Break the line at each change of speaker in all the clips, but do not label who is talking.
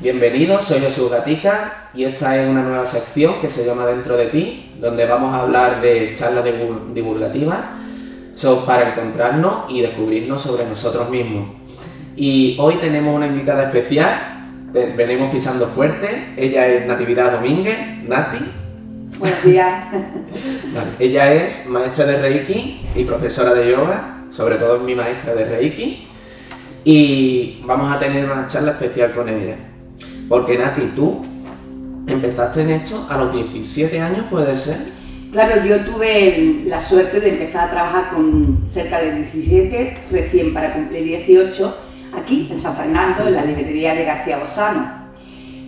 Bienvenidos, soy Jesús Gatica y esta es una nueva sección que se llama Dentro de ti, donde vamos a hablar de charlas divulgativas para encontrarnos y descubrirnos sobre nosotros mismos. Y hoy tenemos una invitada especial, venimos pisando fuerte, ella es Natividad Domínguez, Nati.
Buenos días.
Vale. Ella es maestra de Reiki y profesora de yoga, sobre todo es mi maestra de Reiki, y vamos a tener una charla especial con ella. Porque Nati, tú empezaste en esto a los 17 años, ¿puede ser?
Claro, yo tuve la suerte de empezar a trabajar con cerca de 17, recién para cumplir 18, aquí en San Fernando, en la librería de García Bosano.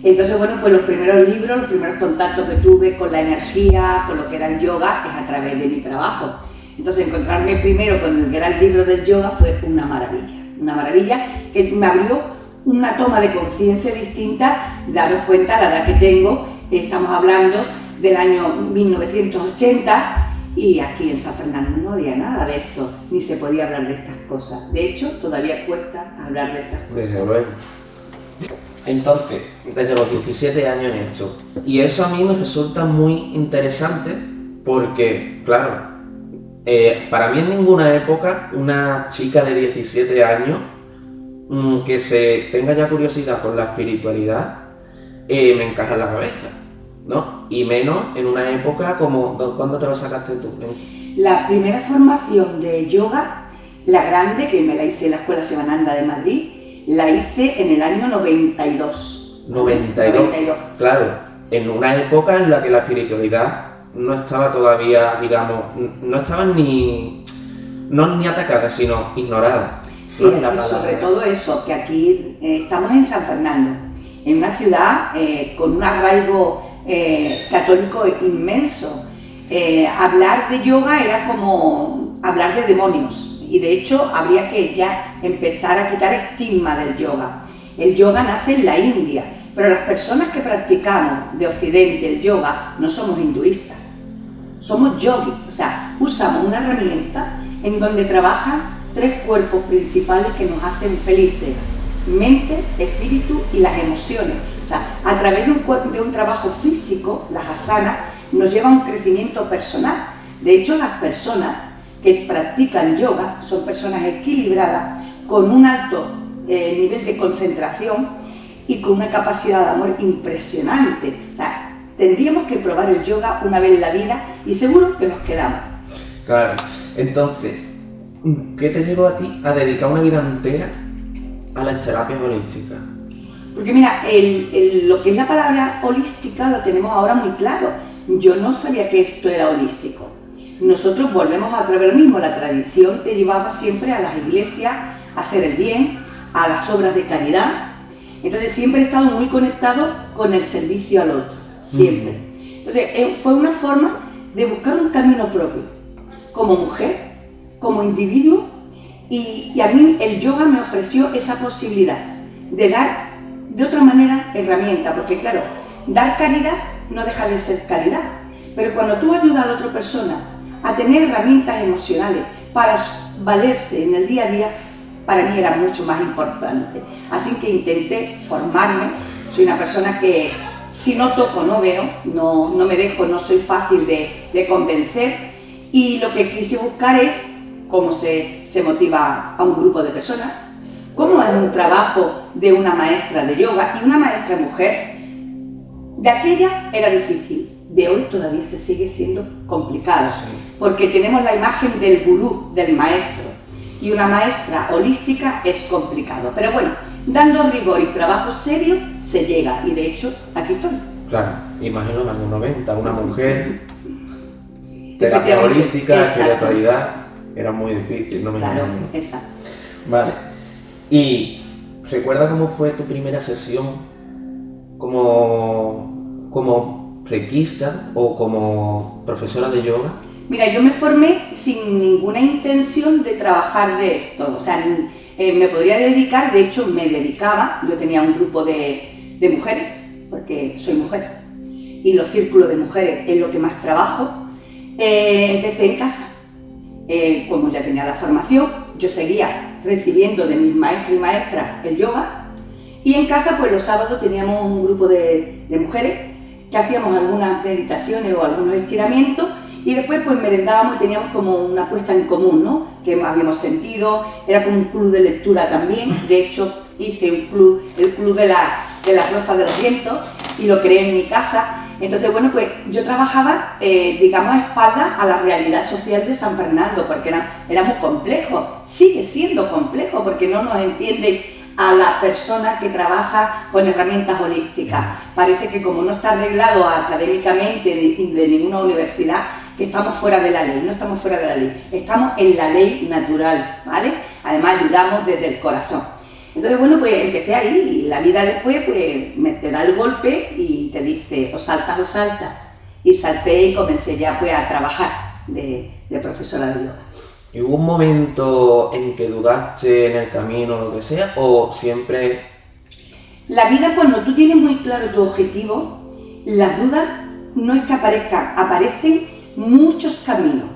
Entonces, bueno, pues los primeros libros, los primeros contactos que tuve con la energía, con lo que era el yoga, es a través de mi trabajo. Entonces, encontrarme primero con el gran libro del yoga fue una maravilla que me abrió una toma de conciencia distinta, daros cuenta la edad que tengo, estamos hablando del año 1980 y aquí en San Fernando no había nada de esto, ni se podía hablar de estas cosas. De hecho, todavía cuesta hablar de estas cosas.
Desde luego. Entonces, desde los 17 años en esto. Y eso a mí me resulta muy interesante porque, claro, para mí en ninguna época una chica de 17 años que se tenga ya curiosidad por la espiritualidad me encaja en la cabeza, ¿no? Y menos en una época como... ¿Cuándo te lo sacaste tú?
La primera formación de yoga, la grande, que me la hice en la Escuela Sivananda de Madrid, la hice en el año 92.
92. Claro, en una época en la que la espiritualidad no estaba todavía, digamos, no estaba ni atacada, sino ignorada.
Y sobre todo eso, que aquí estamos en San Fernando, en una ciudad con un arraigo católico inmenso. Hablar de yoga era como hablar de demonios y de hecho habría que ya empezar a quitar estigma del yoga. El yoga nace en la India, pero las personas que practicamos de Occidente el yoga no somos hinduistas, somos yogis, o sea, usamos una herramienta en donde trabajan tres cuerpos principales que nos hacen felices: mente, espíritu y las emociones. O sea, a través de un trabajo físico, las asanas nos lleva a un crecimiento personal. De hecho, las personas que practican yoga son personas equilibradas, con un alto nivel de concentración y con una capacidad de amor impresionante. O sea, tendríamos que probar el yoga una vez en la vida y seguro que nos quedamos.
Claro, entonces, ¿qué te llevó a ti a dedicar una vida entera a las terapias holísticas?
Porque mira, lo que es la palabra holística lo tenemos ahora muy claro. Yo no sabía que esto era holístico. Nosotros volvemos a través lo mismo, la tradición te llevaba siempre a las iglesias, a hacer el bien, a las obras de caridad. Entonces siempre he estado muy conectado con el servicio al otro, siempre. Entonces fue una forma de buscar un camino propio, como mujer, como individuo, y a mí el yoga me ofreció esa posibilidad de dar de otra manera herramientas, porque claro, dar caridad no deja de ser caridad, pero cuando tú ayudas a la otra persona a tener herramientas emocionales para valerse en el día a día, para mí era mucho más importante. Así que intenté formarme. Soy una persona que si no toco no veo, no me dejo, no soy fácil de convencer, y lo que quise buscar es cómo se motiva a un grupo de personas, cómo es un trabajo de una maestra de yoga y una maestra mujer. De aquella era difícil, de hoy todavía se sigue siendo complicado, porque tenemos la imagen del gurú, del maestro, y una maestra holística es complicado. Pero bueno, dando rigor y trabajo serio se llega, y de hecho aquí estoy.
Claro, imagino en los años 90, una mujer, terapia holística, espiritualidad, era muy difícil, no me
Claro,
imagino.
exacto.
Vale, y ¿recuerda cómo fue tu primera sesión como reikista o como profesora de yoga?
Mira, yo me formé sin ninguna intención de trabajar de esto, o sea, me podría dedicar, de hecho me dedicaba, yo tenía un grupo de mujeres, porque soy mujer, y los círculos de mujeres es lo que más trabajo. Empecé en casa, como ya tenía la formación, yo seguía recibiendo de mis maestros y maestras el yoga, Y en casa, pues los sábados teníamos un grupo de mujeres que hacíamos algunas meditaciones o algunos estiramientos y después pues merendábamos y teníamos como una puesta en común, ¿no? Que habíamos sentido, era como un club de lectura también, de hecho hice un club, el club de la Rosa de los Vientos y lo creé en mi casa. Entonces, bueno, pues yo trabajaba, digamos, a espaldas a la realidad social de San Fernando, porque era muy complejo, sigue siendo complejo, porque no nos entienden a la persona que trabaja con herramientas holísticas. Parece que como no está arreglado académicamente de ninguna universidad, que estamos fuera de la ley. No estamos fuera de la ley, estamos en la ley natural, ¿vale? Además ayudamos desde el corazón. Entonces, bueno, pues empecé ahí y la vida después pues te da el golpe y te dice o saltas o saltas. Y salté y comencé ya pues a trabajar de profesora de yoga.
¿Y hubo un momento en que dudaste en el camino o lo que sea, o siempre...?
La vida, cuando tú tienes muy claro tu objetivo, las dudas no es que aparezcan, aparecen muchos caminos.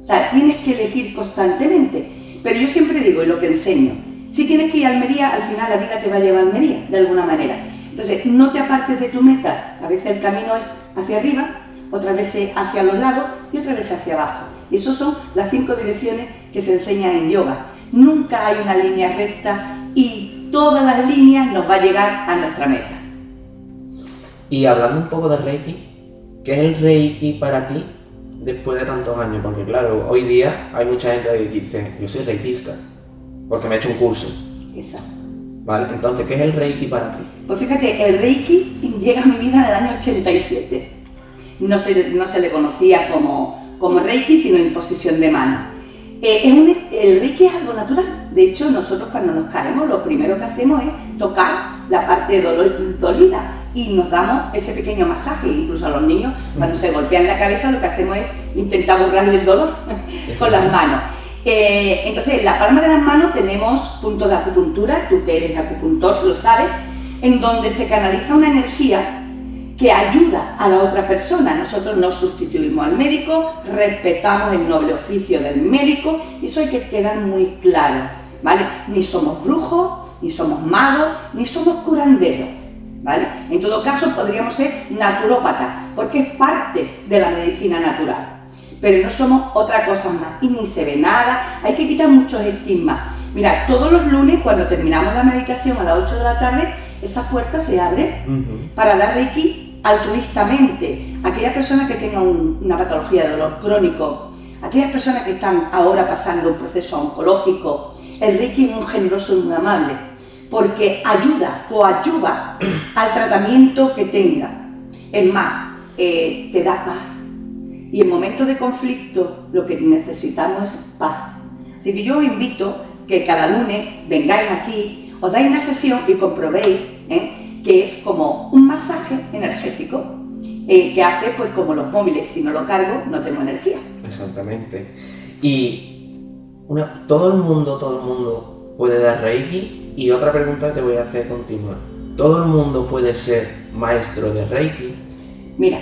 O sea, tienes que elegir constantemente. Pero yo siempre digo, y lo que enseño, si tienes que ir a Almería, al final la vida te va a llevar a Almería, de alguna manera. Entonces, no te apartes de tu meta. A veces el camino es hacia arriba, otras veces hacia los lados y otras veces hacia abajo. Y esas son las 5 direcciones que se enseñan en yoga. Nunca hay una línea recta y todas las líneas nos va a llegar a nuestra meta.
Y hablando un poco de Reiki, ¿qué es el Reiki para ti después de tantos años? Porque claro, hoy día hay mucha gente que dice, yo soy reikista, porque me he hecho un curso.
Exacto.
Vale, entonces, ¿qué es el Reiki para ti?
Pues fíjate, el Reiki llega a mi vida en el año 87. No se le conocía como Reiki, sino imposición de mano. El Reiki es algo natural. De hecho, nosotros cuando nos caemos, lo primero que hacemos es tocar la parte dolida y nos damos ese pequeño masaje. Incluso a los niños, cuando se golpean la cabeza, lo que hacemos es intentar borrarle el dolor con las manos. Entonces, en la palma de las manos tenemos puntos de acupuntura, tú que eres acupuntor lo sabes, en donde se canaliza una energía que ayuda a la otra persona. Nosotros no sustituimos al médico, respetamos el noble oficio del médico, y eso hay que quedar muy claro, ¿vale? Ni somos brujos, ni somos magos, ni somos curanderos, ¿vale? En todo caso podríamos ser naturópatas, porque es parte de la medicina natural, pero no somos otra cosa más, y ni se ve nada, hay que quitar muchos estigmas. Mira, todos los lunes cuando terminamos la meditación a las 8 de la tarde, esta puerta se abre para dar Reiki altruistamente. Aquellas personas que tengan una patología de dolor crónico, aquellas personas que están ahora pasando un proceso oncológico, el Reiki es muy generoso y muy amable, porque coadyuva al tratamiento que tenga. Es más, te da paz. Y en momentos de conflicto lo que necesitamos es paz. Así que yo os invito que cada lunes vengáis aquí, os dais una sesión y comprobéis que es como un masaje energético que hace pues como los móviles, si no lo cargo no tengo energía.
Exactamente. Y todo el mundo puede dar Reiki. Y otra pregunta que te voy a hacer continua, ¿todo el mundo puede ser maestro de Reiki?
Mira,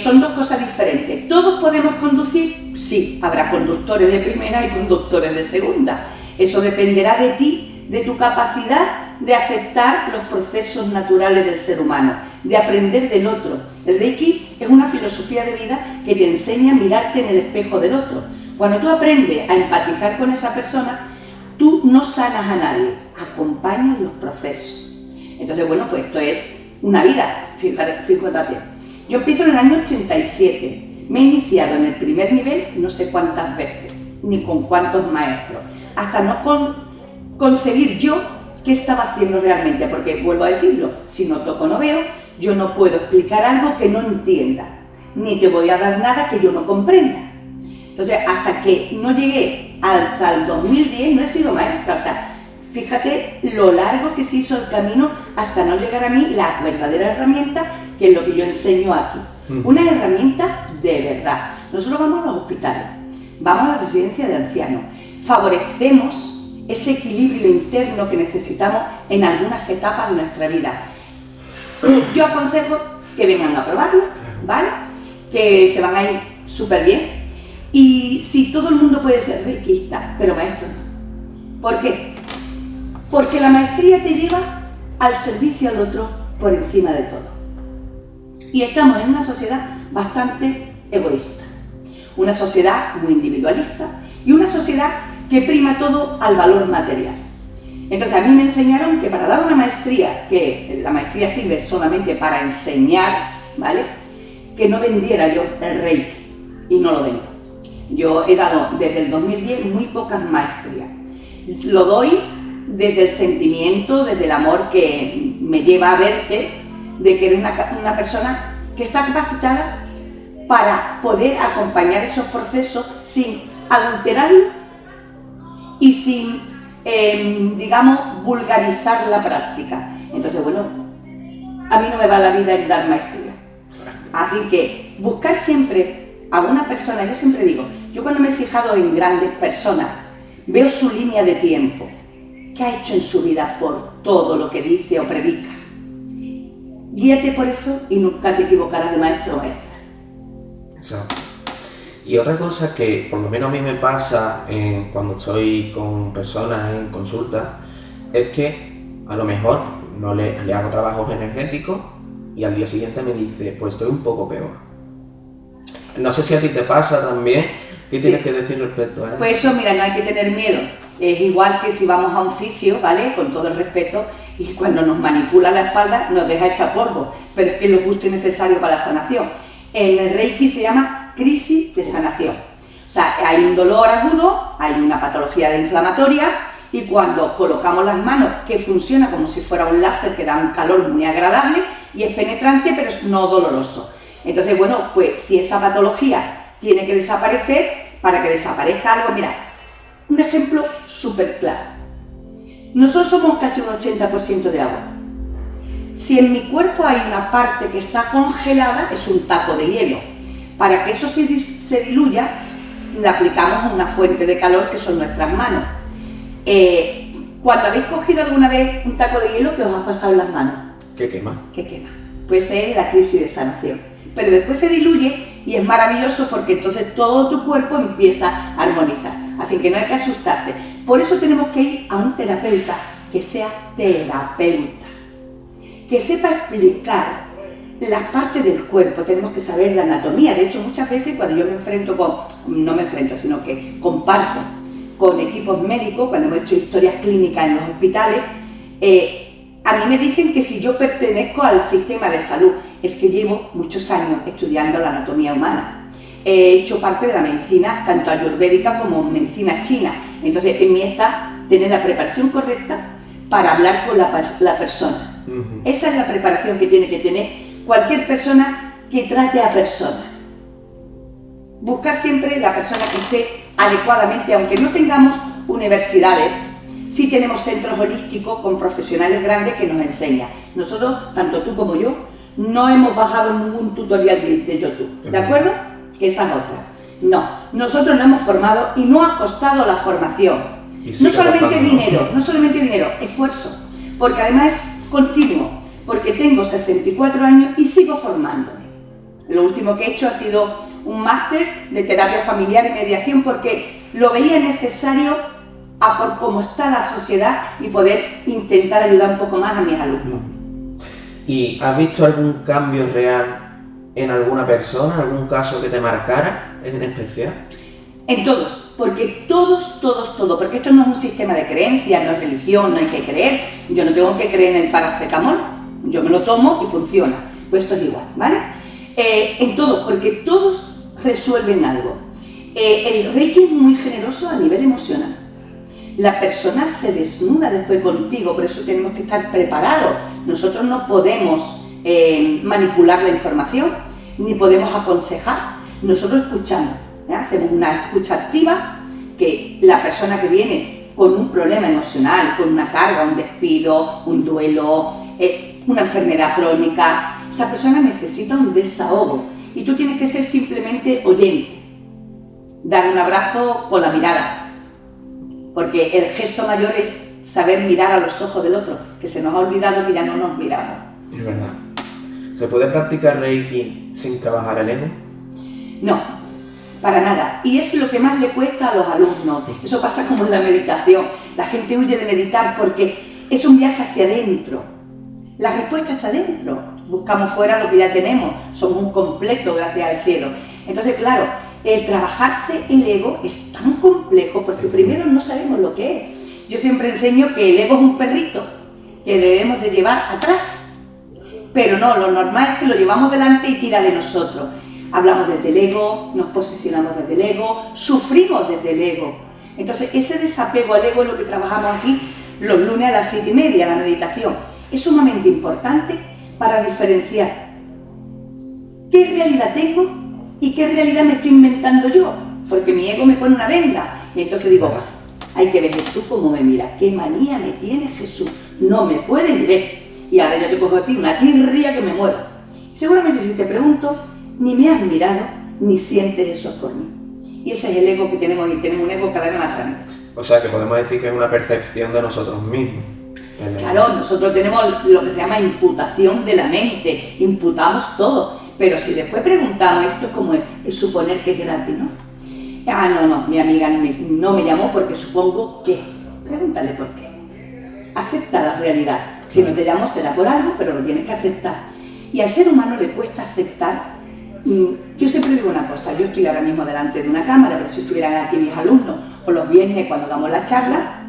son dos cosas diferentes. ¿Todos podemos conducir? Sí, habrá conductores de primera y conductores de segunda. Eso dependerá de ti, de tu capacidad de aceptar los procesos naturales del ser humano, de aprender del otro. El Reiki es una filosofía de vida que te enseña a mirarte en el espejo del otro. Cuando tú aprendes a empatizar con esa persona, tú no sanas a nadie, acompañas los procesos. Entonces, bueno, pues esto es una vida, fíjate. Yo empiezo en el año 87, me he iniciado en el primer nivel no sé cuántas veces, ni con cuántos maestros, hasta no conseguir yo qué estaba haciendo realmente, porque vuelvo a decirlo, si no toco no veo, yo no puedo explicar algo que no entienda, ni te voy a dar nada que yo no comprenda. Entonces, hasta que no llegué hasta el 2010 no he sido maestra, o sea, fíjate lo largo que se hizo el camino hasta no llegar a mí la verdadera herramienta, que es lo que yo enseño aquí. Una herramienta de verdad. Nosotros vamos a los hospitales, vamos a la residencia de ancianos, favorecemos ese equilibrio interno que necesitamos en algunas etapas de nuestra vida. Yo aconsejo que vengan a probarlo, ¿vale? Que se van a ir súper bien. Y si todo el mundo puede ser reikista, pero maestro no. ¿Por qué? Porque la maestría te lleva al servicio al otro por encima de todo. Y estamos en una sociedad bastante egoísta, una sociedad muy individualista y una sociedad que prima todo al valor material. Entonces a mí me enseñaron que para dar una maestría, que la maestría sirve solamente para enseñar, ¿vale?, que no vendiera yo el Reiki, y no lo vendo. Yo he dado desde el 2010 muy pocas maestrías. Lo doy desde el sentimiento, desde el amor que me lleva a verte, de que eres una persona que está capacitada para poder acompañar esos procesos sin adulterarlo y sin, digamos, vulgarizar la práctica. Entonces, bueno, a mí no me va la vida en dar maestría. Así que buscar siempre a una persona, yo siempre digo, yo cuando me he fijado en grandes personas, veo su línea de tiempo, qué ha hecho en su vida por todo lo que dice o predica. Guíate por eso y nunca te equivocarás de maestro o maestra.
Exacto. Y otra cosa que por lo menos a mí me pasa cuando estoy con personas en consulta es que a lo mejor no le hago trabajos energéticos y al día siguiente me dice, pues estoy un poco peor. No sé si a ti te pasa también. ¿Qué tienes que decir respecto a eso?
Pues eso, mira, no hay que tener miedo. Es igual que si vamos a un fisio, ¿vale?, con todo el respeto, y cuando nos manipula la espalda nos deja hecha polvo, pero es que es lo justo y necesario para la sanación. En el Reiki se llama crisis de sanación. O sea, hay un dolor agudo, hay una patología de inflamatoria, y cuando colocamos las manos, que funciona como si fuera un láser que da un calor muy agradable y es penetrante, pero es no doloroso. Entonces, bueno, pues si esa patología tiene que desaparecer, para que desaparezca algo, mira, un ejemplo súper claro. Nosotros somos casi un 80% de agua. Si en mi cuerpo hay una parte que está congelada, es un taco de hielo. Para que eso se diluya, le aplicamos una fuente de calor que son nuestras manos. Cuando habéis cogido alguna vez un taco de hielo, ¿qué os ha pasado en las manos?
¿Qué quema?
Que quema. Pues es la crisis de sanación. Pero después se diluye y es maravilloso porque entonces todo tu cuerpo empieza a armonizar. Así que no hay que asustarse. Por eso tenemos que ir a un terapeuta que sea terapeuta, que sepa explicar las partes del cuerpo. Tenemos que saber la anatomía. De hecho, muchas veces cuando yo me enfrento no me enfrento, sino que comparto con equipos médicos, cuando hemos hecho historias clínicas en los hospitales, a mí me dicen que si yo pertenezco al sistema de salud, es que llevo muchos años estudiando la anatomía humana. He hecho parte de la medicina, tanto ayurvédica como medicina china. Entonces, en mí está tener la preparación correcta para hablar con la persona. Esa es la preparación que tiene que tener cualquier persona que trate a personas. Buscar siempre la persona que esté adecuadamente, aunque no tengamos universidades, sí tenemos centros holísticos con profesionales grandes que nos enseñan. Nosotros, tanto tú como yo, no hemos bajado ningún tutorial de YouTube, ¿de acuerdo? Esa es otra. No, nosotros nos hemos formado y no ha costado la formación. No solamente dinero, esfuerzo, porque además es continuo, porque tengo 64 años y sigo formándome. Lo último que he hecho ha sido un máster de terapia familiar y mediación porque lo veía necesario por cómo está la sociedad y poder intentar ayudar un poco más a mis alumnos.
¿Y has visto algún cambio real en alguna persona, algún caso que te marcara en especial?
En todos, porque todos, porque esto no es un sistema de creencias, no es religión, no hay que creer. Yo no tengo que creer en el paracetamol, yo me lo tomo y funciona. Pues esto es igual, ¿vale? En todos, porque todos resuelven algo. El Reiki es muy generoso a nivel emocional. La persona se desnuda después contigo, por eso tenemos que estar preparados. Nosotros no podemos manipular la información, ni podemos aconsejar. Nosotros escuchamos, hacemos una escucha activa, que la persona que viene con un problema emocional, con una carga, un despido, un duelo, una enfermedad crónica, esa persona necesita un desahogo y tú tienes que ser simplemente oyente, dar un abrazo con la mirada. Porque el gesto mayor es saber mirar a los ojos del otro, que se nos ha olvidado que ya no nos miramos.
Es verdad. ¿Se puede practicar Reiki sin trabajar el ego?
No, para nada. Y es lo que más le cuesta a los alumnos. Eso pasa como en la meditación. La gente huye de meditar porque es un viaje hacia adentro. La respuesta está dentro. Buscamos fuera lo que ya tenemos. Somos un completo gracias al cielo. Entonces, claro, el trabajarse el ego es tan complejo porque primero no sabemos lo que es. Yo siempre enseño que el ego es un perrito que debemos de llevar atrás. Pero no, lo normal es que lo llevamos delante y tira de nosotros. Hablamos desde el ego, nos posicionamos desde el ego, sufrimos desde el ego. Entonces, ese desapego al ego es lo que trabajamos aquí los lunes a las 7:30, la meditación. Es sumamente importante para diferenciar qué realidad tengo y qué realidad me estoy inventando yo. Porque mi ego me pone una venda. Y entonces digo, hay que ver Jesús cómo me mira. ¿Qué manía me tiene Jesús? No me puede ni ver. Y ahora yo te cojo a ti una tirria que me muero. Seguramente si te pregunto, ni me has mirado, ni sientes eso por mí. Y ese es el ego que tenemos, y tenemos un ego cada vez más grande.
O sea, que podemos decir que es una percepción de nosotros mismos.
Claro, nosotros tenemos lo que se llama imputación de la mente, imputamos todo, pero si después preguntamos, esto es como el suponer que es gratis, ¿no? Ah, no, mi amiga no me llamó porque supongo que... Pregúntale por qué. Acepta la realidad. Si no te llamó será por algo, pero lo tienes que aceptar. Y al ser humano le cuesta aceptar. Yo siempre digo una cosa, yo estoy ahora mismo delante de una cámara, pero si estuvieran aquí mis alumnos o los viernes cuando damos la charla,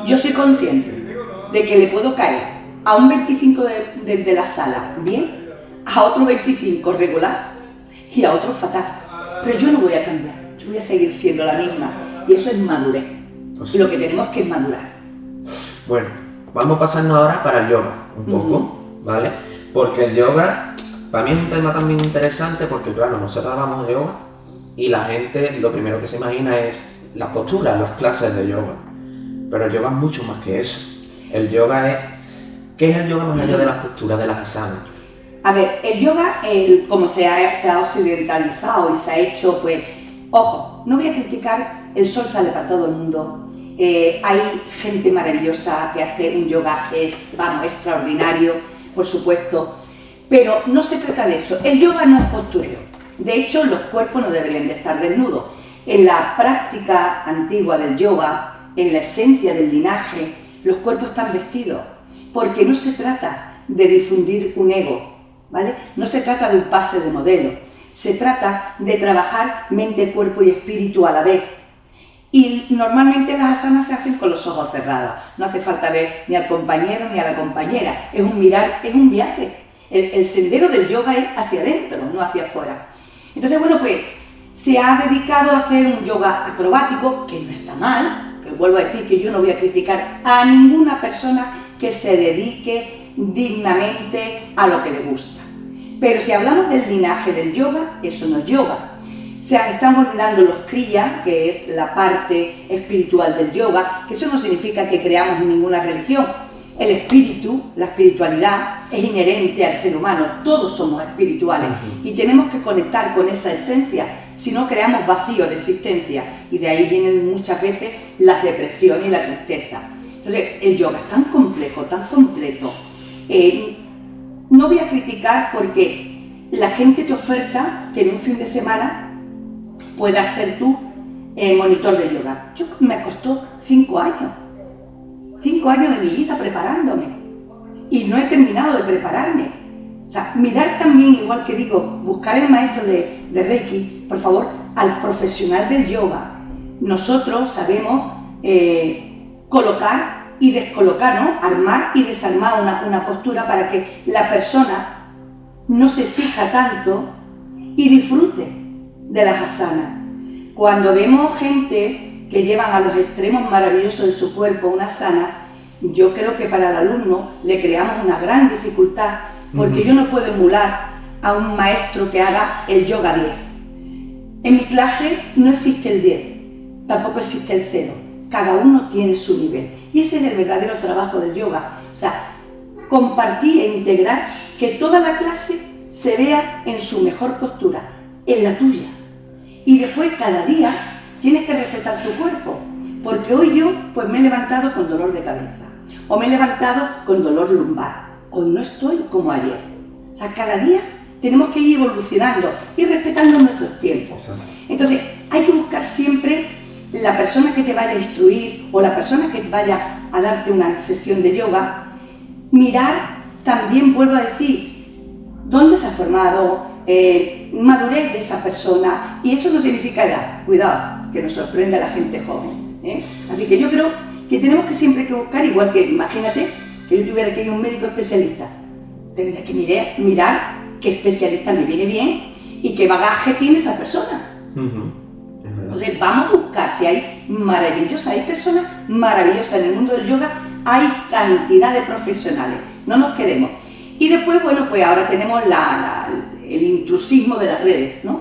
yo soy consciente de que le puedo caer a un 25 de la sala bien, a otro 25 regular y a otro fatal. Pero yo no voy a cambiar, yo voy a seguir siendo la misma. Y eso es madurez. Pues lo que tenemos que es madurar.
Bueno, vamos a pasarnos ahora para el yoga, un poco, ¿vale? Porque el yoga, para mí es un tema también interesante porque, claro, nosotros hablamos de yoga y la gente lo primero que se imagina es las posturas, las clases de yoga. Pero el yoga es mucho más que eso. El yoga es... ¿Qué es el yoga más allá de las posturas, de las asanas?
A ver, el yoga, como se ha occidentalizado y se ha hecho, pues... Ojo, no voy a criticar, el sol sale para todo el mundo. Hay gente maravillosa que hace un yoga, extraordinario, por supuesto. Pero no se trata de eso. El yoga no es postureo. De hecho, los cuerpos no deberían de estar desnudos. En la práctica antigua del yoga, en la esencia del linaje, los cuerpos están vestidos, porque no se trata de difundir un ego, ¿vale? No se trata de un pase de modelo, se trata de trabajar mente, cuerpo y espíritu a la vez. Y normalmente las asanas se hacen con los ojos cerrados, no hace falta ver ni al compañero ni a la compañera, es un mirar, es un viaje. El sendero del yoga es hacia adentro, no hacia afuera. Entonces, bueno, pues se ha dedicado a hacer un yoga acrobático, que no está mal. Que vuelvo a decir que yo no voy a criticar a ninguna persona que se dedique dignamente a lo que le gusta. Pero si hablamos del linaje del yoga, eso no es yoga. Se están olvidando los kriya, que es la parte espiritual del yoga, que eso no significa que creamos en ninguna religión. El espíritu, la espiritualidad, es inherente al ser humano. Todos somos espirituales y tenemos que conectar con esa esencia, si no creamos vacío de existencia. Y de ahí vienen muchas veces las depresiones y la tristeza. Entonces, el yoga es tan complejo, tan completo. No voy a criticar porque la gente te oferta que en un fin de semana puedas ser tú monitor de yoga. Yo me costó 5 años. 5 años de mi vida preparándome y no he terminado de prepararme. O sea, mirar también, igual que digo, buscar el maestro de Reiki, por favor, al profesional del yoga. Nosotros sabemos colocar y descolocar, ¿no? Armar y desarmar una postura para que la persona no se exija tanto y disfrute de las asanas. Cuando vemos gente que llevan a los extremos maravillosos de su cuerpo una asana, yo creo que para el alumno le creamos una gran dificultad, porque yo no puedo emular a un maestro que haga el yoga 10. En mi clase no existe el 10, tampoco existe el 0, cada uno tiene su nivel, y ese es el verdadero trabajo del yoga, o sea, compartir e integrar que toda la clase se vea en su mejor postura, en la tuya, y después cada día tienes que respetar tu cuerpo, porque hoy yo pues me he levantado con dolor de cabeza, o me he levantado con dolor lumbar, hoy no estoy como ayer. O sea, cada día tenemos que ir evolucionando y respetando nuestros tiempos. Entonces, hay que buscar siempre la persona que te vaya a instruir o la persona que te vaya a darte una sesión de yoga, mirar también, vuelvo a decir, dónde se ha formado, madurez de esa persona, y eso no significa edad, cuidado, que nos sorprende a la gente joven, ¿eh? Así que yo creo que tenemos que siempre que buscar, igual que, imagínate, que yo tuviera que ir a un médico especialista, tendría que mirar qué especialista me viene bien y qué bagaje tiene esa persona. Entonces vamos a buscar si hay personas maravillosas en el mundo del yoga, hay cantidad de profesionales, no nos quedemos. Y después, bueno, pues ahora tenemos el intrusismo de las redes, ¿no?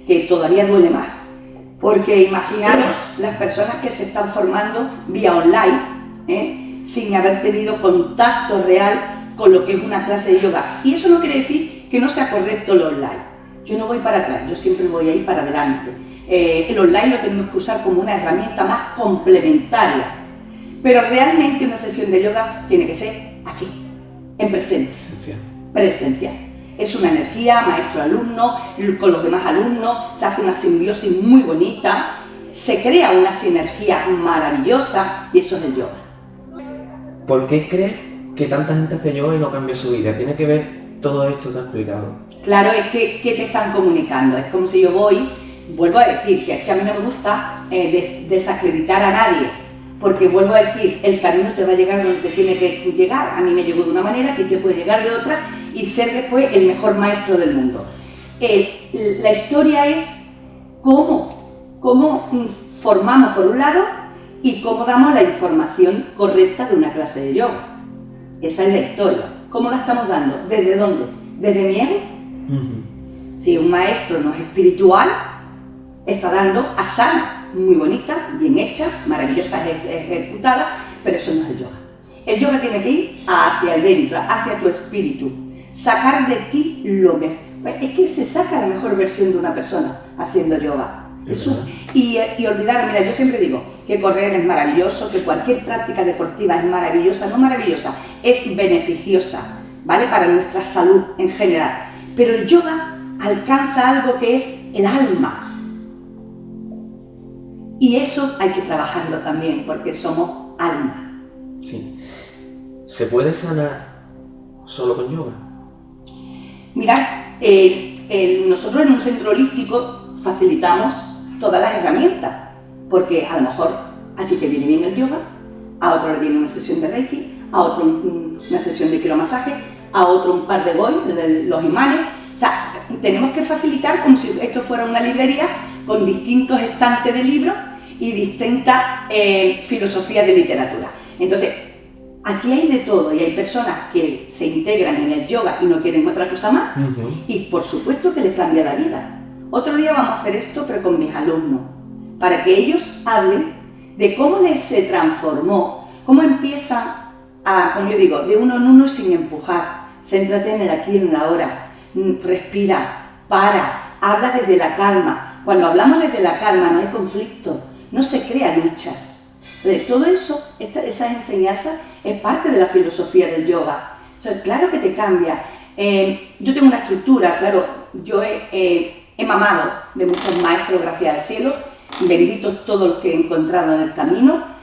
Que todavía duele más, porque imaginaros las personas que se están formando vía online, sin haber tenido contacto real con lo que es una clase de yoga. Y eso no quiere decir que no sea correcto lo online. Yo no voy para atrás, yo siempre voy a ir para adelante. El online lo tenemos que usar como una herramienta más complementaria, pero realmente una sesión de yoga tiene que ser aquí, en presencial. Es una energía maestro-alumno, con los demás alumnos, se hace una simbiosis muy bonita, se crea una sinergia maravillosa, y eso es el yoga.
¿Por qué crees que tanta gente hace yoga y no cambia su vida? ¿Tiene que ver todo esto que has explicado?
Claro, es que ¿qué te están comunicando? Es como si yo vuelvo a decir, que es que a mí no me gusta desacreditar a nadie, porque vuelvo a decir, el camino te va a llegar donde te tiene que llegar. A mí me llegó de una manera, que te puede llegar de otra, y ser después el mejor maestro del mundo. La historia es cómo formamos por un lado y cómo damos la información correcta de una clase de yoga. Esa es la historia. ¿Cómo la estamos dando? ¿Desde dónde? ¿Desde mi ego? Si un maestro no es espiritual, está dando asana, muy bonita, bien hecha, maravillosa ejecutada, pero eso no es el yoga. El yoga tiene que ir hacia adentro, hacia tu espíritu, sacar de ti lo mejor. Es que se saca la mejor versión de una persona haciendo yoga. Y olvidar, mira, yo siempre digo que correr es maravilloso, que cualquier práctica deportiva es maravillosa, no maravillosa, es beneficiosa, ¿vale? Para nuestra salud en general. Pero el yoga alcanza algo que es el alma. Y eso hay que trabajarlo también, porque somos alma.
Sí. ¿Se puede sanar solo con yoga?
Mirad, nosotros en un centro holístico facilitamos todas las herramientas, porque a lo mejor a ti te viene bien el yoga, a otro le viene una sesión de Reiki, a otro una sesión de quiromasaje, a otro un par de boy, los imanes. O sea, tenemos que facilitar como si esto fuera una librería con distintos estantes de libros y distintas filosofías de literatura. Entonces, aquí hay de todo, y hay personas que se integran en el yoga y no quieren otra cosa más, y por supuesto que les cambia la vida. Otro día vamos a hacer esto, pero con mis alumnos, para que ellos hablen de cómo les se transformó, cómo empiezan a, como yo digo, de uno en uno sin empujar. Céntrate en el aquí y en la ahora, respira, para, habla desde la calma. Cuando hablamos desde la calma no hay conflicto, no se crean luchas. Todo eso, esas enseñanzas, es parte de la filosofía del yoga. O sea, claro que te cambia. Yo tengo una estructura, claro, yo he mamado de muchos maestros, gracias al cielo, benditos todos los que he encontrado en el camino.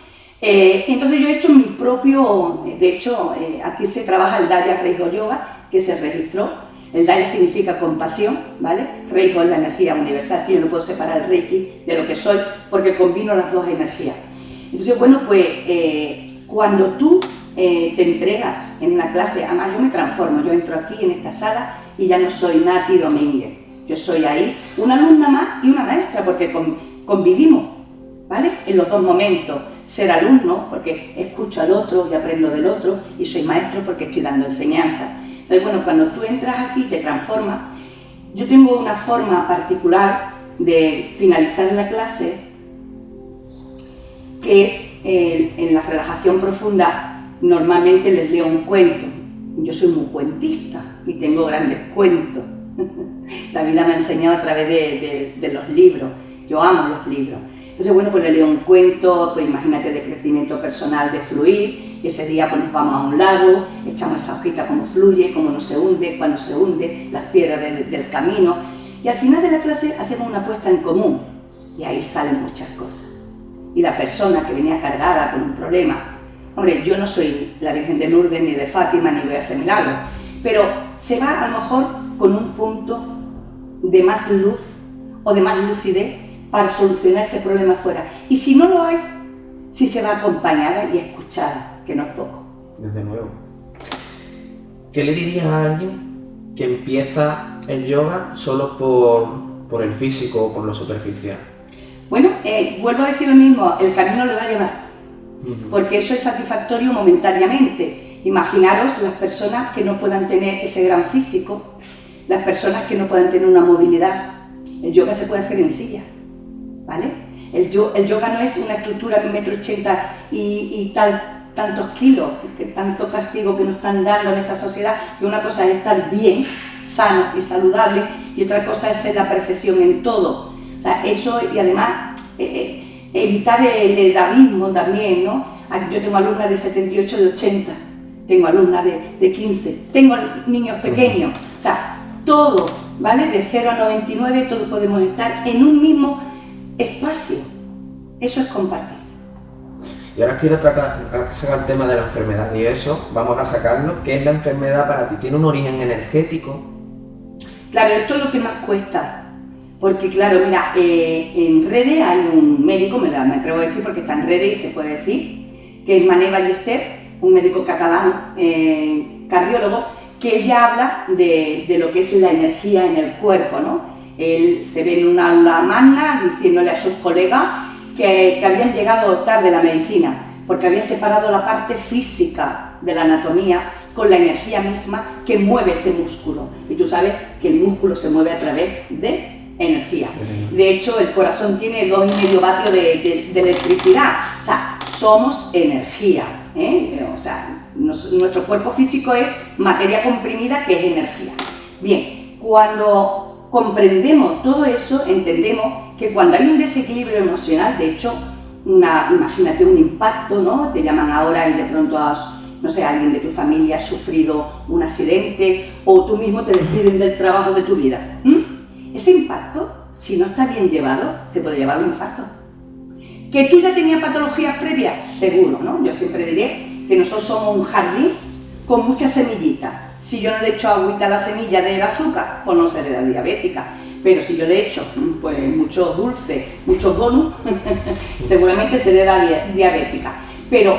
Entonces yo he hecho mi propio, de hecho, aquí se trabaja el Daya Reijo Yoga, que se registró. El Daya significa compasión, ¿vale? Reijo es la energía universal, que yo no puedo separar el Reiki de lo que soy, porque combino las dos energías. Entonces, bueno, pues cuando tú te entregas en una clase, además yo me transformo, yo entro aquí en esta sala y ya no soy Nati Domínguez, yo soy ahí una alumna más y una maestra, porque convivimos, ¿vale? En los dos momentos, ser alumno, porque escucho al otro y aprendo del otro, y soy maestro porque estoy dando enseñanza. Entonces, bueno, cuando tú entras aquí, te transformas. Yo tengo una forma particular de finalizar la clase, que es en la relajación profunda, normalmente les leo un cuento. Yo soy muy cuentista y tengo grandes cuentos. La vida me ha enseñado a través de los libros. Yo amo los libros. Entonces, bueno, pues le leo un cuento, pues imagínate, de crecimiento personal, de fluir, y ese día pues nos vamos a un lago, echamos esa hojita cómo fluye, cómo no se hunde, cuando se hunde, las piedras del camino, y al final de la clase hacemos una apuesta en común, y ahí salen muchas cosas. Y la persona que venía cargada con un problema, Hombre, yo no soy la Virgen de Lourdes ni de Fátima ni voy a hacer milagros, pero se va a lo mejor con un punto de más luz o de más lucidez para solucionar ese problema fuera. Y si no lo hay, sí se va acompañada y escuchada, que no es poco.
Desde luego. ¿Qué le dirías a alguien que empieza el yoga solo por el físico o por lo superficial?
Bueno, vuelvo a decir lo mismo, el camino le va a llevar, porque eso es satisfactorio momentáneamente. Imaginaros las personas que no puedan tener ese gran físico, las personas que no puedan tener una movilidad. El yoga se puede hacer en silla, ¿vale? El yoga no es una estructura de 1,80 m y tantos kilos, tanto castigo que nos están dando en esta sociedad, que una cosa es estar bien, sano y saludable, y otra cosa es ser la perfección en todo. O sea, eso, y además evitar el edadismo también, ¿no? Yo tengo alumnas de 78, de 80, tengo alumnas de 15, tengo niños pequeños, o sea, todo, ¿vale? De 0 a 99, todos podemos estar en un mismo espacio. Eso es compartir.
Y ahora quiero sacar el tema de la enfermedad, y eso vamos a sacarlo. ¿Qué es la enfermedad para ti? ¿Tiene un origen energético?
Claro, esto es lo que más cuesta. Porque claro, mira, en redes hay un médico, me atrevo a decir porque está en redes y se puede decir, que es Manel Ballester, un médico catalán, cardiólogo, que él ya habla de lo que es la energía en el cuerpo, ¿no? Él se ve en una aula magna diciéndole a sus colegas que habían llegado tarde a la medicina, porque había separado la parte física de la anatomía con la energía misma que mueve ese músculo. Y tú sabes que el músculo se mueve a través de energía. De hecho, el corazón tiene 2,5 vatios de electricidad. O sea, somos energía, ¿eh? O sea, nuestro cuerpo físico es materia comprimida, que es energía. Bien, cuando comprendemos todo eso, entendemos que cuando hay un desequilibrio emocional, de hecho, imagínate un impacto, ¿no? Te llaman ahora y de pronto no sé, alguien de tu familia ha sufrido un accidente o tú mismo te despiden del trabajo de tu vida. Ese impacto, si no está bien llevado, te puede llevar a un infarto. ¿Que tú ya tenías patologías previas? Seguro, ¿no? Yo siempre diré que nosotros somos un jardín con muchas semillitas. Si yo no le echo agüita a la semilla del azúcar, pues no seré diabética. Pero si yo le echo pues, mucho dulce, muchos donuts, seguramente seré diabética. Pero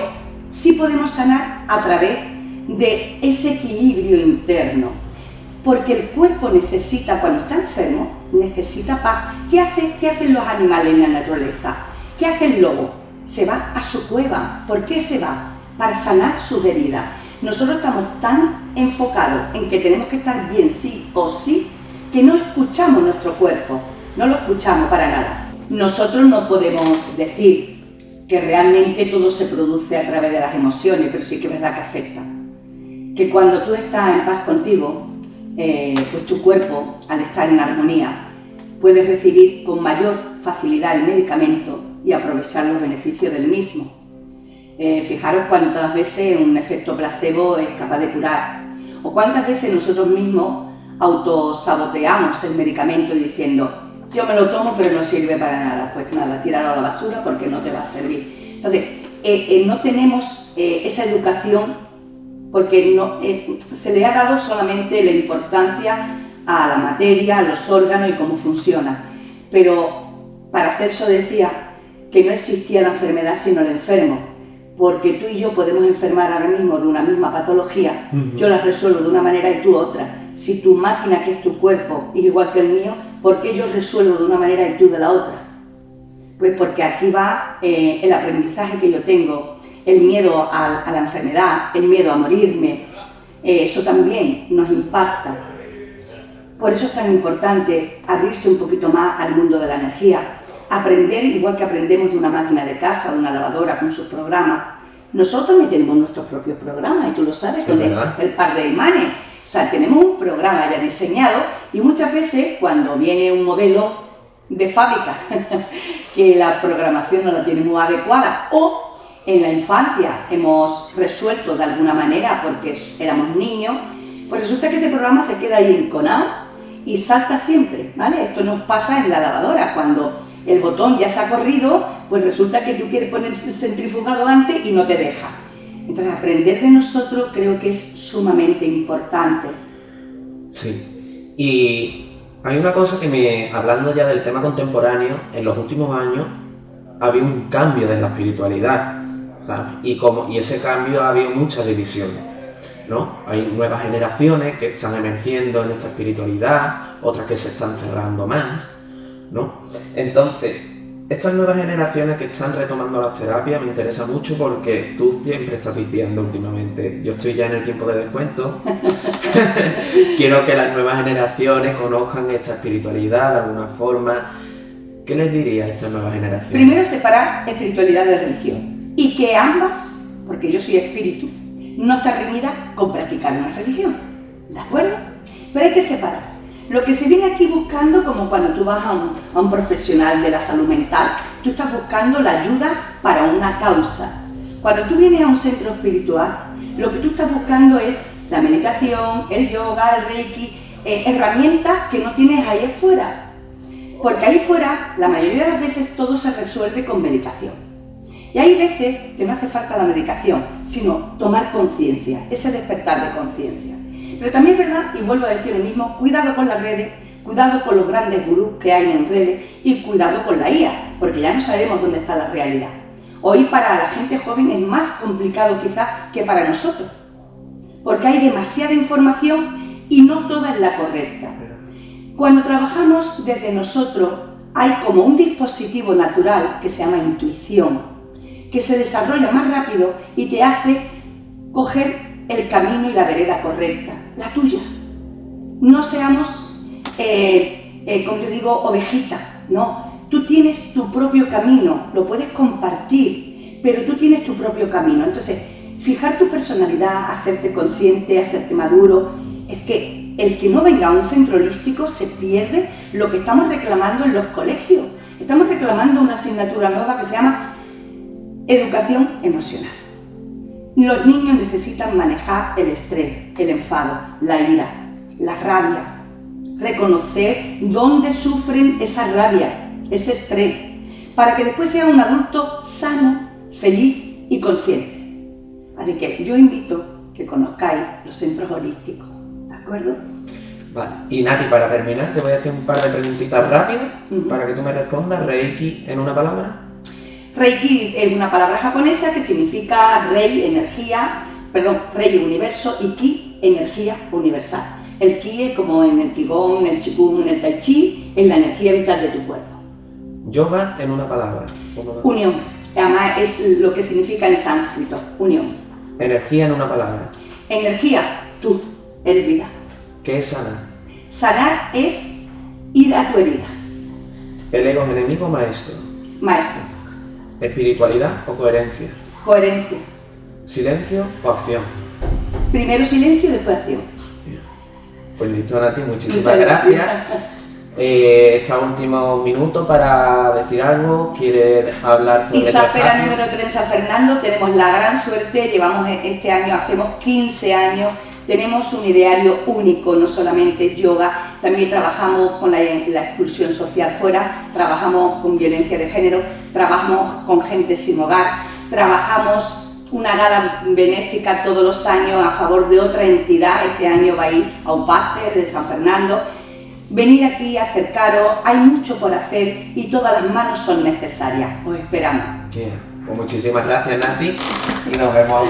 sí podemos sanar a través de ese equilibrio interno. Porque el cuerpo necesita, cuando está enfermo, necesita paz. ¿Qué hacen los animales en la naturaleza? ¿Qué hace el lobo? Se va a su cueva. ¿Por qué se va? Para sanar sus heridas. Nosotros estamos tan enfocados en que tenemos que estar bien sí o sí, que no escuchamos nuestro cuerpo, no lo escuchamos para nada. Nosotros no podemos decir que realmente todo se produce a través de las emociones, pero sí que es verdad que afecta. Que cuando tú estás en paz contigo, pues tu cuerpo, al estar en armonía, puedes recibir con mayor facilidad el medicamento y aprovechar los beneficios del mismo. Fijaros cuántas veces un efecto placebo es capaz de curar, o cuántas veces nosotros mismos autosaboteamos el medicamento diciendo yo me lo tomo pero no sirve para nada. Pues nada, tíralo a la basura porque no te va a servir. Entonces, no tenemos esa educación porque se le ha dado solamente la importancia a la materia, a los órganos y cómo funciona. Pero Paracelso decía que no existía la enfermedad sino el enfermo, porque tú y yo podemos enfermar ahora mismo de una misma patología, yo la resuelvo de una manera y tú otra. Si tu máquina, que es tu cuerpo, es igual que el mío, ¿por qué yo resuelvo de una manera y tú de la otra? Pues porque aquí va el aprendizaje que yo tengo, el miedo a la enfermedad, el miedo a morirme, eso también nos impacta. Por eso es tan importante abrirse un poquito más al mundo de la energía, aprender igual que aprendemos de una máquina de casa, de una lavadora con sus programas. Nosotros también tenemos nuestros propios programas y tú lo sabes, con el par de imanes. O sea, tenemos un programa ya diseñado y muchas veces cuando viene un modelo de fábrica que la programación no la tiene muy adecuada o en la infancia hemos resuelto de alguna manera porque éramos niños, pues resulta que ese programa se queda ahí enconado y salta siempre, ¿vale? Esto nos pasa en la lavadora, cuando el botón ya se ha corrido, pues resulta que tú quieres poner el centrifugado antes y no te deja. Entonces, aprender de nosotros creo que es sumamente importante.
Sí. Y hay una cosa que hablando ya del tema contemporáneo, en los últimos años ha habido un cambio de la espiritualidad, ¿sabes? Y ese cambio ha habido muchas divisiones, ¿no? Hay nuevas generaciones que están emergiendo en esta espiritualidad, otras que se están cerrando más, ¿no? Entonces, estas nuevas generaciones que están retomando las terapias me interesa mucho porque tú siempre estás diciendo últimamente, yo estoy ya en el tiempo de descuento, quiero que las nuevas generaciones conozcan esta espiritualidad de alguna forma. ¿Qué les diría a estas nuevas generaciones?
Primero, separar espiritualidad de religión y que ambas, porque yo soy espíritu, no está reñida con practicar una religión, ¿de acuerdo? Pero hay que separar. Lo que se viene aquí buscando, como cuando tú vas a un profesional de la salud mental, tú estás buscando la ayuda para una causa. Cuando tú vienes a un centro espiritual, lo que tú estás buscando es la meditación, el yoga, el reiki, herramientas que no tienes ahí afuera. Porque ahí fuera, la mayoría de las veces todo se resuelve con medicación. Y hay veces que no hace falta la medicación, sino tomar conciencia, ese despertar de conciencia. Pero también es verdad, y vuelvo a decir lo mismo, cuidado con las redes, cuidado con los grandes gurús que hay en redes y cuidado con la IA, porque ya no sabemos dónde está la realidad. Hoy para la gente joven es más complicado quizás que para nosotros, porque hay demasiada información y no toda es la correcta. Cuando trabajamos desde nosotros hay como un dispositivo natural que se llama intuición, que se desarrolla más rápido y te hace coger el camino y la vereda correcta, la tuya. No seamos, como yo digo, ovejitas, no. Tú tienes tu propio camino, lo puedes compartir, pero tú tienes tu propio camino. Entonces, fijar tu personalidad, hacerte consciente, hacerte maduro, es que el que no venga a un centro holístico se pierde lo que estamos reclamando en los colegios. Estamos reclamando una asignatura nueva que se llama educación emocional. Los niños necesitan manejar el estrés, el enfado, la ira, la rabia, reconocer dónde sufren esa rabia, ese estrés, para que después sea un adulto sano, feliz y consciente. Así que yo invito que conozcáis los centros holísticos, ¿de acuerdo?
Vale, y Nati, para terminar te voy a hacer un par de preguntitas rápidas para que tú me respondas. Reiki en una palabra.
Reiki es una palabra japonesa que significa rei, energía, rey universo, y ki, energía universal. El ki es como en el qigong, en el qigong, en el tai chi, es la energía vital de tu cuerpo.
Yoga en una palabra.
Unión, además es lo que significa en sánscrito, unión.
Energía en una palabra.
Energía, tú, eres vida.
¿Qué es sanar?
Sanar es ir a tu herida.
¿El ego es enemigo o maestro?
Maestro.
¿Espiritualidad o coherencia?
Coherencia.
¿Silencio o acción?
Primero silencio y después acción.
Pues listo, Nati, muchísimas gracias. Este último minuto para decir algo. ¿Quieres hablar sobre
Isapera número 3 en San Fernando? Tenemos la gran suerte, llevamos este año, hacemos 15 años. Tenemos un ideario único, no solamente yoga, también trabajamos con la exclusión social fuera, trabajamos con violencia de género, trabajamos con gente sin hogar, trabajamos una gala benéfica todos los años a favor de otra entidad. Este año va a ir a Upace de San Fernando. Venid aquí, acercaros, hay mucho por hacer y todas las manos son necesarias. Os esperamos.
Bien, pues muchísimas gracias, Nati, y nos vemos.